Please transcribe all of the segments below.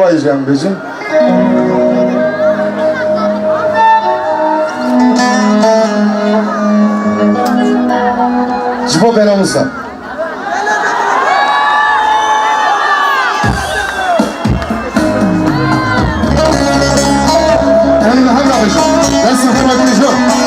وای جمع بجیم جبا بناموسم همین هم نباشم دست خواهد کنیشو هم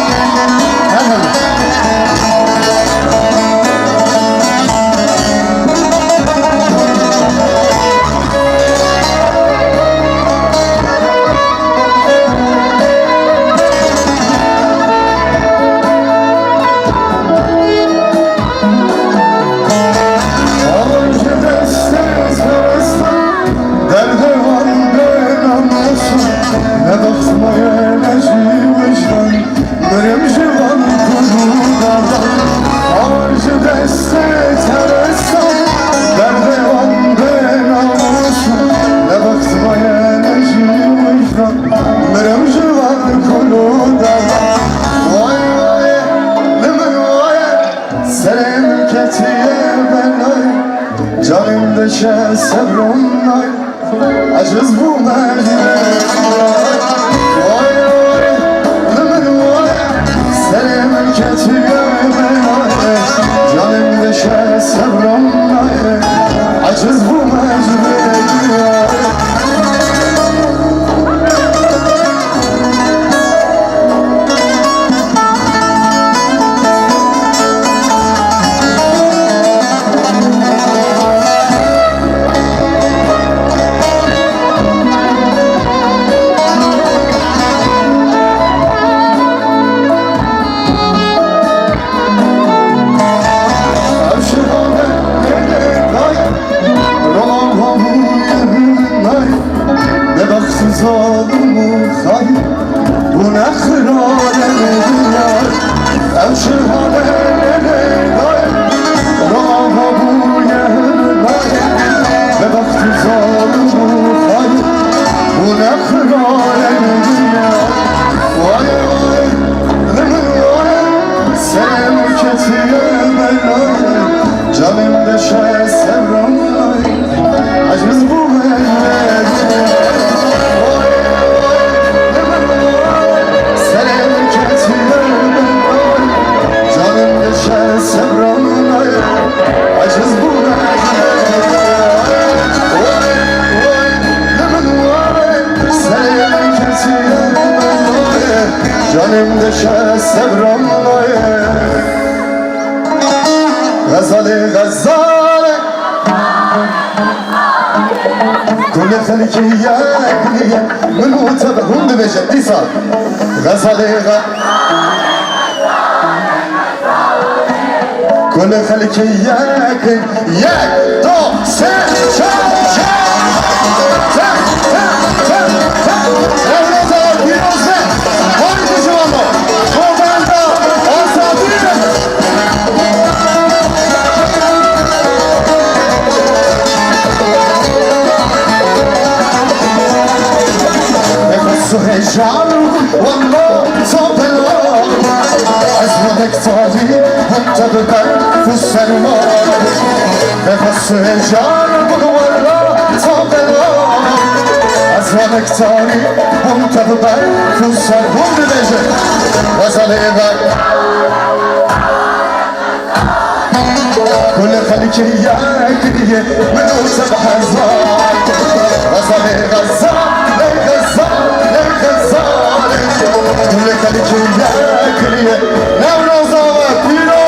kesiyor belayı Canım deşe sevramlayı Aciz bu mehmet Senin kesiyor belayı Canım deşe sevramlayı Aciz bu mehmet Senin kesiyor belayı Canım deşe sevramlayı غزاله غزاله كل خليكية كلية من وتبهم بمجد صار غزاله كل خليكية كلية دو سن شام هجان والله صبر عزمك طالي وانت ببر في السنوات نفس هجان والله صبر عزمك طالي وانت ببر في السنوات غزالي غير كل خليكية كلية من وسبح الزار غزالي غزال كل خليكية كلية نورو زاوة بيروز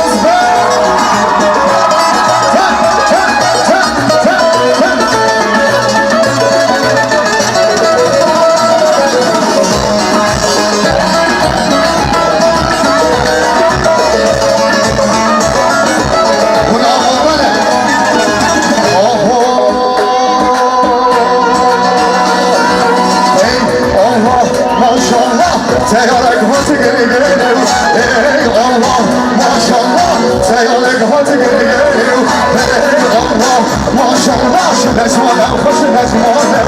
Teyarek hatı geri geliyor Ey Allah maşallah Teyarek hatı geri geliyor Ey Allah maşallah Şu necmanem hoş necmanem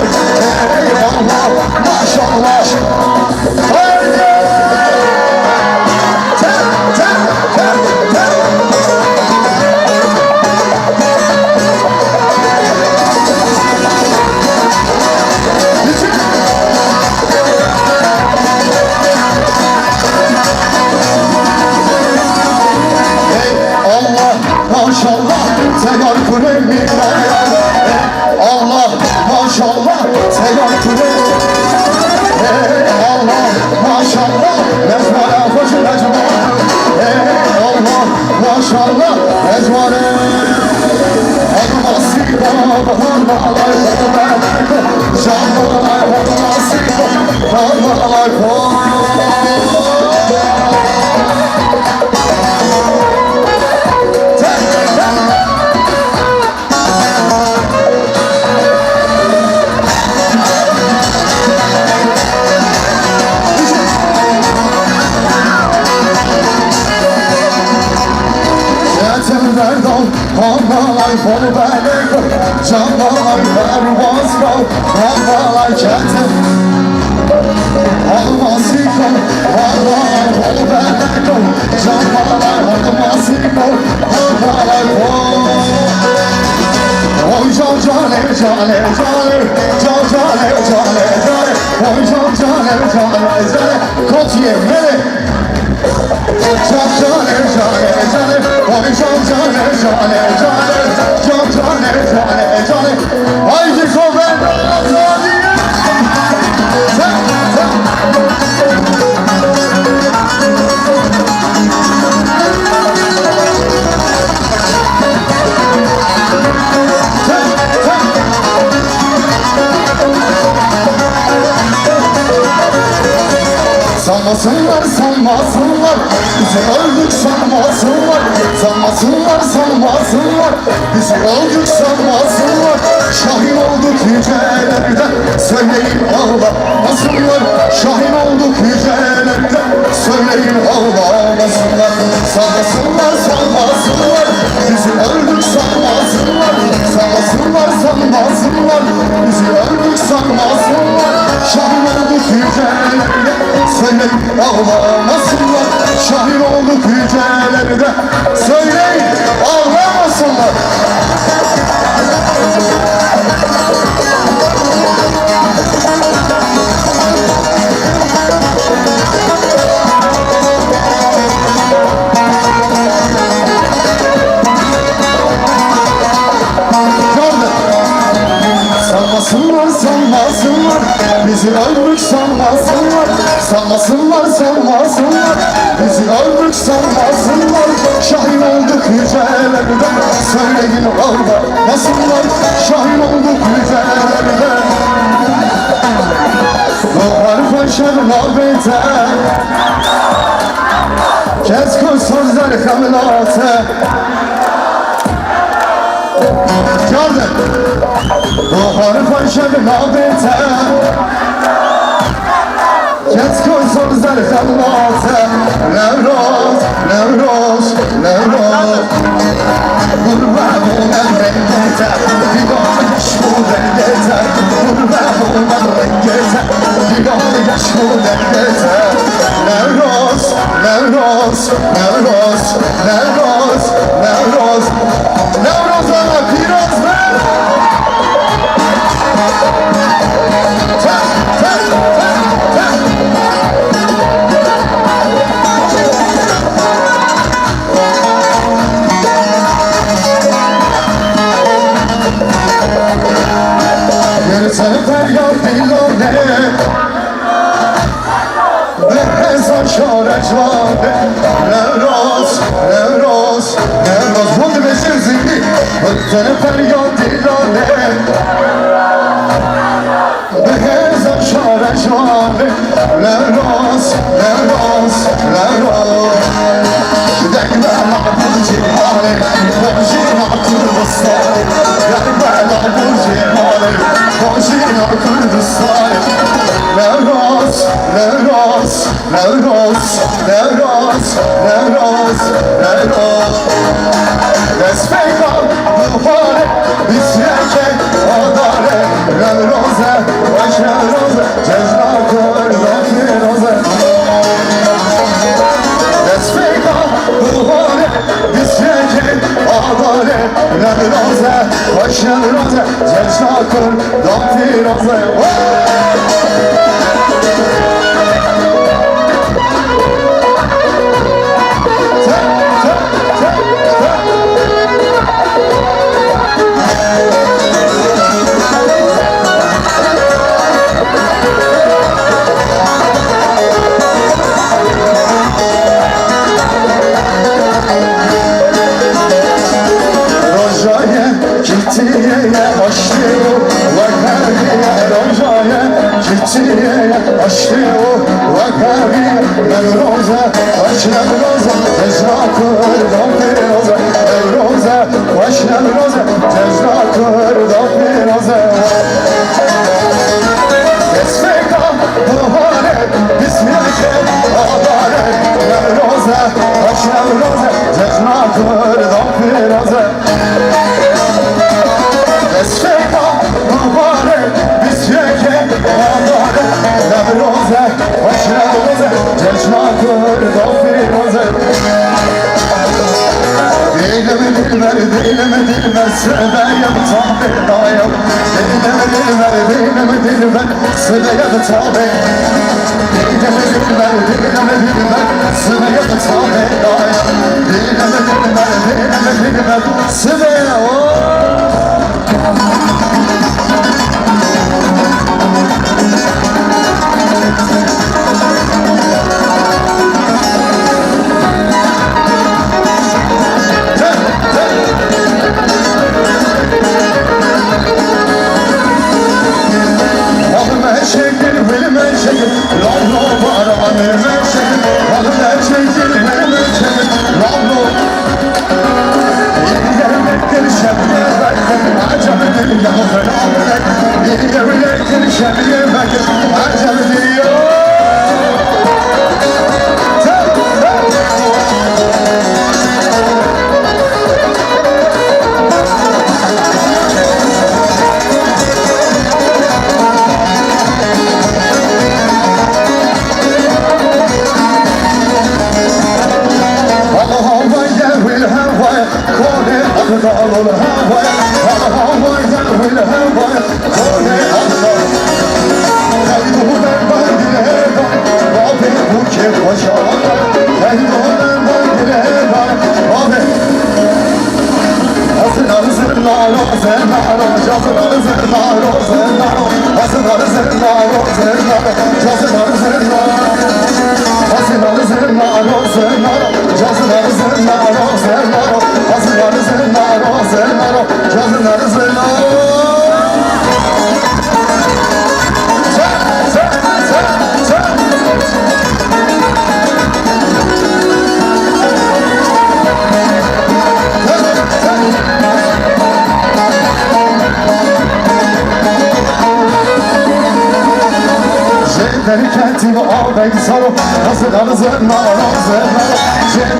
Ey Allah maşallah Haydi maşallah Teyar kuremi Allah maşallah Teyar kuremi Allah maşallah Mezmara hoş mezmara Allah maşallah Mezmara Admasika baharlar Canlar admasika baharlar Havalar bol belek, canlar pervaz kal Havalar ketim, almasik ol Havalar bol belek, canlar almasik ol Havalar bol Oy can cane cane cane, can cane cane cane Oy can cane cane cane, kot yemeli Can cane cane cane, oy can cane cane cane Can cane cane cane, haydi kovenda diye Sanmasınlar, sanmasınlar, bizi öldük sanmasınlar Sanmasınlar, sanmasınlar, bizi öldük sanmasınlar Şahin olduk yücelerde, söyleyin ağlamasınlar Şahin olduk yücelerde, söyleyin ağlamasınlar Sanmasınlar, sanmasınlar, bizi öldük sanmasınlar Sanmasınlar, sanmasınlar, bizi öldük sanmasınlar Şahin olduk yücelerde, söyleyin ağlamasınlar Şahin olduk yücelerde. Söyleyin ağlamasınlar. Sanmasınlar, sanmasınlar, bizi öldük sanmasınlar. Sanmasınlar, sanmasınlar, bizi öldük sanmasınlar. Şahin olduk yücelerde, söyleyin ağlamasınlar. Şahin olduk yücelerde. Doğar başarına beter, kes koy sözler kamilate. Gördün. Bahar başarına beter, kes koy sözler kamilate. Nevroz, Nevroz, Nevroz. Gurbet olan renk yeter, divane yaş bu renk yeter. Gurbet olan renk yeter, divane yaş bu renk yeter. Nevroz, Nevroz, Nevroz, Nevroz, Nevroz. Nevroz'a piroz ver. Tek, tek, tek, tek. Gerçek feryat dilane, Behzan şareçvane. Nevroz, Nevroz, Nevroz. Bunu beşir zilli, Gerçek feryat dilane, Behzan şareçvane. Nevroz, Nevroz, Nevroz. Dekbela bu cihane, Boşina Kürdistan. Dekbela bu cihane, Boşina Kürdistan. Nevroz, Nevroz, Nevroz, Nevroz, Nevroz, Nevroz. Despeğla buhare, bisyeke adare. Nevroz'e, baş Nevroz'e, cezna kör, Nevroz'e. Despeğla buhare, bisyeke adare. Nevroz'e, baş Nevroz'e, cezna kör, Nevroz'e. Aşkı vakabi Nevroza, baş Nevroza, cezna kır Nevroza. Nevroza, baş Nevroza, cezna kır Nevroza. Desfeka buhare, bismiyake adare. Nevroza, baş Nevroza, cezna kır Nevroza. Desfeka buhare, bismiyake adare. Nevroza, baş Nevroza, cezna kır Nevroza. Dilimi dilber, dilimi dilber, seveyim tabi dayım. Dilimi dilber, dilimi dilber, seveyim tabi. Dilimi dilber, dilimi dilber, seveyim tabi dayım. Dilimi dilber, dilimi dilber, seveyim. Şebnem Derketim ağabey sarı, kazılar zırnar zırnar.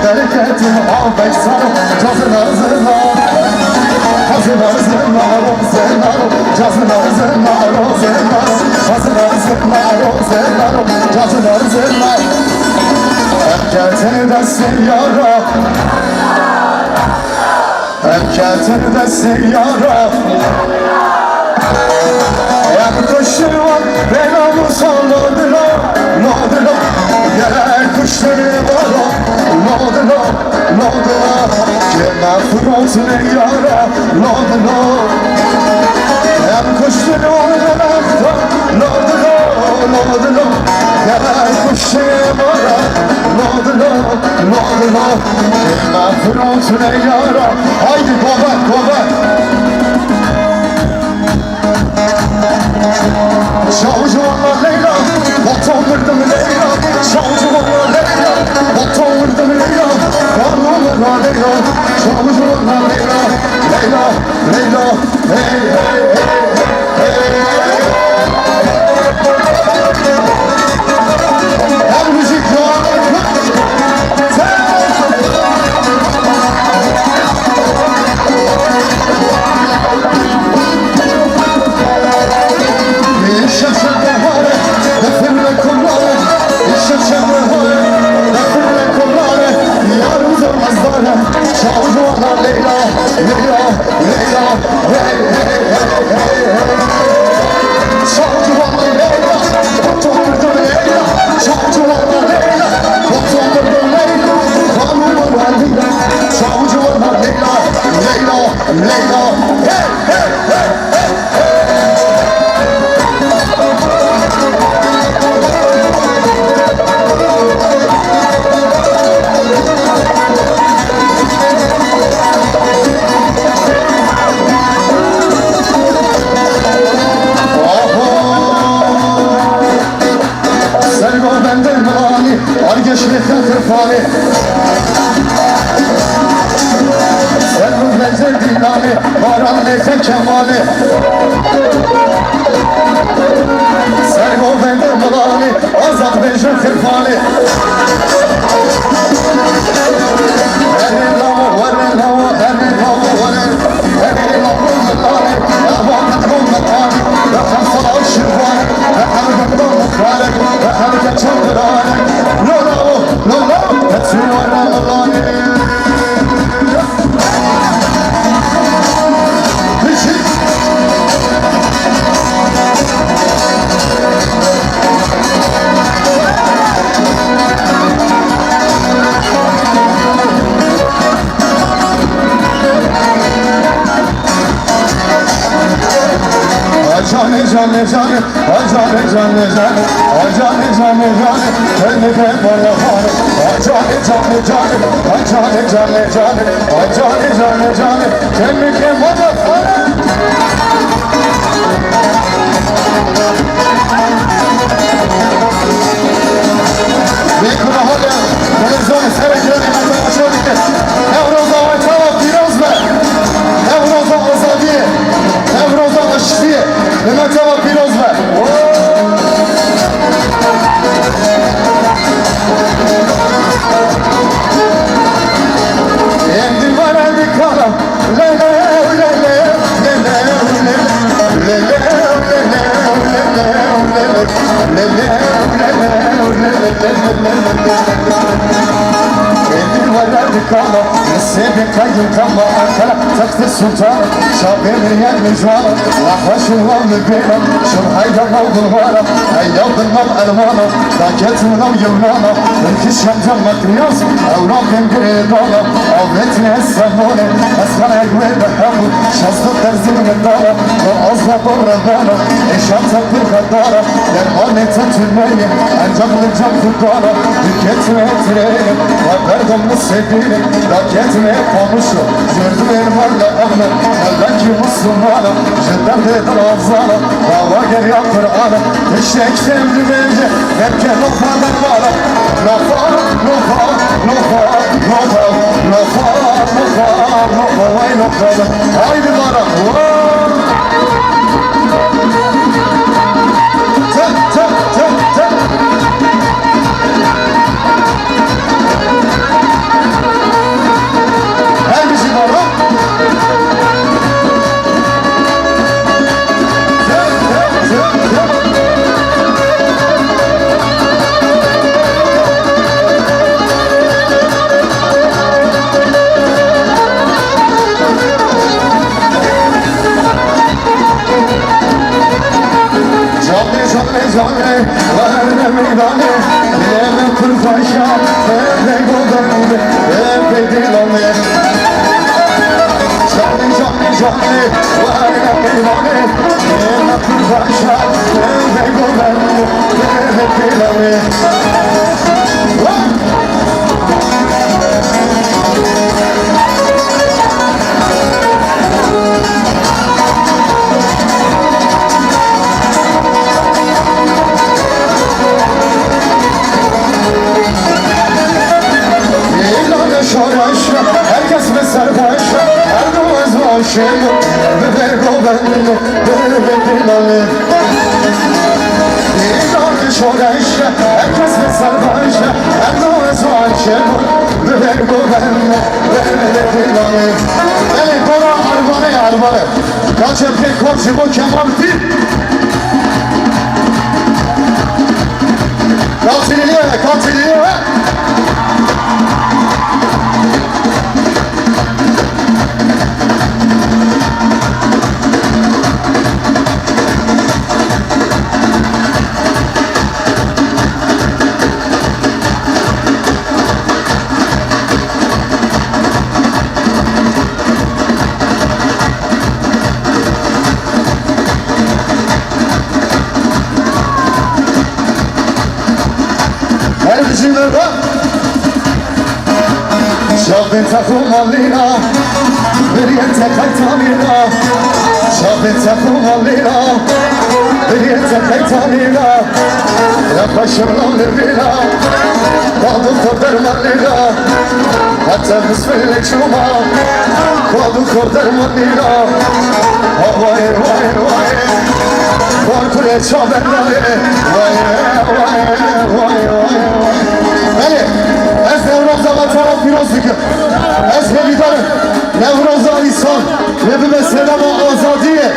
Derketim ağabey sarı, kazılar zırnar. Kazılar zırnar zırnar, kazılar zırnar zırnar. Kazılar zırnar zırnar, kazılar zırnar. Erketini desin yara, erketini desin yara. Kuşları var, belamı salladılar, nadılar. Gelen kuşları var, nadılar, nadılar. Kime fırlatın yara, nadılar. Hem kuşları var, nadılar, nadılar. Gelen kuşları var, nadılar, nadılar. Kime fırlatın yara. Haydi baba, baba. Şavcıvanlar Leyla, batandırdım Leyla. Şavcıvanlar Leyla, batandırdım Leyla. Varlılar Leyla, şavcıvanlar Leyla. Leyla, Leyla, hey hey hey hey. Her müzik Kemali Sergo bende malani Azad bejre kırfani Erin lava verin lava Erin lava verin Erin lava malani Ervamet gommetani Yakan salar şirvani Ehem göndan mutlarek Ehem geçen kırani Lolo, lolo Etsi vara malani Cane cane cane, ay cane cane cane, ay cane cane cane, kendi de bana var. Ay cane cane cane, ay cane cane cane, ay cane cane cane, kendi de bana var. Bir kurahalı, televizyon seyircileri hemen açıldı. Nevroza Aytala Piroz'la, Nevroza Azadiye, Nevroza Aşfiye, Mehmet Ama Piroz'la. Endi var endi kala, lele lele lele lele lele lele. Endi var endi kala, سيدي قيم كما أكلا تكت السلطان شابين يا المجوانا لحوش الله مبينا شم هيدا موض الوانا هيدا بالنم ألوانا باكت ولو يونانا الكش يمجم مقياس أو راكن قريدانا أو بيتني السموني أسخن أقوي بحبو شخص الترزين قدانا والعصبة بربانا إشام تبير قدانا يرماني تنتميني أنجم لجم خدانا بكتني تريني وبردم السيديني باكتني قاموشو جردم المرد أغنى قلبك مسلمانا جدًا بدر أفضانا وواقر يا قرآنا الشيك تمدي بيجي نبكي نوفا دمانا نوفا نوفا نوفا نوفا نوفا نوفا نوفا وين نوفا هاي دمانا تك تك تك تك هاي بيجي مرة جاني وانا ميداني لما كل فاشا بده قدامي بده دلامي جاني جاني جاني وانا ميداني لما كل فاشا بده قدامي بده دلامي herkes mi sarhoş, her doğuz başım, beber gobenli, beber dinali. İlanı şoreş, herkes mi sarhoş, her doğuz başım, beber gobenli, beber dinali. Beni bana arbanı, kaç epey korçu bu kemal değil. Kaltiliyor. شابين تفوم الليلة بريتك كيتانينا شابين تفوم الليلة بريتك كيتانينا يا بشر الليلة قادو قدر الليلة حتى بسم لك شوما قادو قدر الليلة واي واي واي واركل شابين الليلة واي واي واي واي بله از نوروزا و طرف پیروز بکن از بمیدارم نوروزا ایسان و به سلام و آزادیه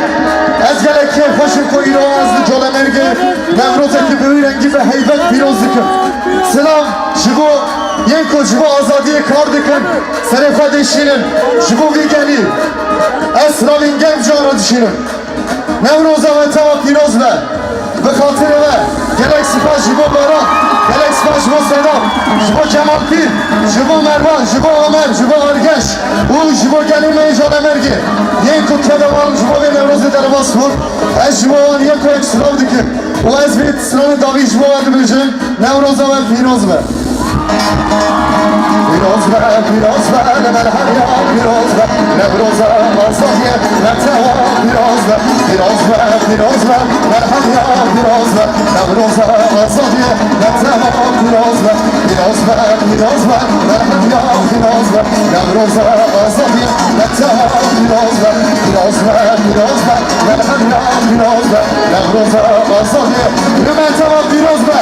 از گلک که خوشم که ایران از جال مرگه نوروزا که به رنگی به حیبت پیروز بکن سلام شبو یک و شبو آزادی کار دکن سرفا دشینن شبو بیگنی اسرامین گم جارا دشینن نوروزا و طرف پیروز به خاطر گلک سپاس شبو بارا گلک سپاس شبو سلام شبو کمال پیر شبو مروان شبو عمر شبو آرگش او شبو گلیم ایجاد مرگه یک و تدوان شبو به نوروز در باز خور از شبو آن یک و اکسلاو دکن و از بیت سلام داوی شبو آده بلجن نوروز و پیروز به پیروز به نمرحل یا پیروز به نوروز آزادی نتوا پیروز به نمرحل یا پیروز به نوروز آزادی نتوا پیروز به نمرحل یا پیروز به نوروز آزادی نتوا پیروز به نمرحل یا پیروز به نوروز آزادی نتوا پیروز به